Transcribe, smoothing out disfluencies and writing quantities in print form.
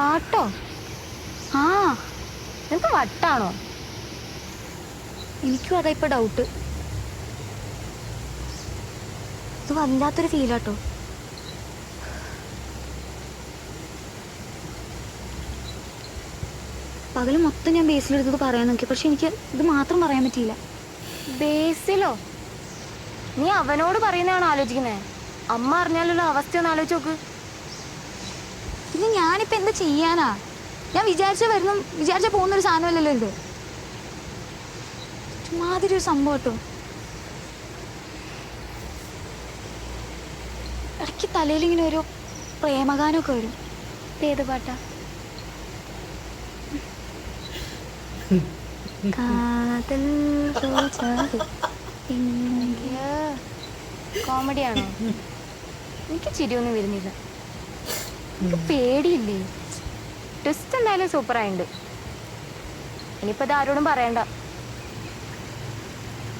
പാട്ടോ? ആ, നിനക്ക് വട്ടാണോ? എനിക്കും അതാ ഇപ്പൊ ഡൗട്ട്. ഇത് വല്ലാത്തൊരു ഫീലാട്ടോ. പകല് മൊത്തം ഞാൻ ബേസിലെടുത്തത് പറയാൻ നോക്കി, പക്ഷെ എനിക്ക് ഇത് മാത്രം പറയാൻ പറ്റിയില്ല. ബേസിലോ? നീ അവനോട് പറയുന്നതാണ് ആലോചിക്കുന്നത്. അമ്മ അറിഞ്ഞാലുള്ള അവസ്ഥ ഒന്ന് ആലോചിച്ച് നോക്ക്. പിന്നെ ഞാനിപ്പോ എന്താ ചെയ്യാനാ? ഞാൻ വിചാരിച്ച പോകുന്നൊരു സാധനമല്ലല്ലോ ഇത്. മാതിരി ഒരു സംഭവം കേട്ടോ. ഇടയ്ക്ക് തലയിൽ ഇങ്ങനെ ഒരു പ്രേമഗാനമൊക്കെ വരും. ഏത് പാട്ടാ? കോമഡിയാണോ? എനിക്ക് ചിരിയൊന്നും വരുന്നില്ല. എനിക്ക് പേടിയില്ലേ? ട്വിസ്റ്റ് എന്തായാലും സൂപ്പറായിട്ടുണ്ട്. ഇനിയിപ്പോ ഇത് ആരോടും പറയണ്ട.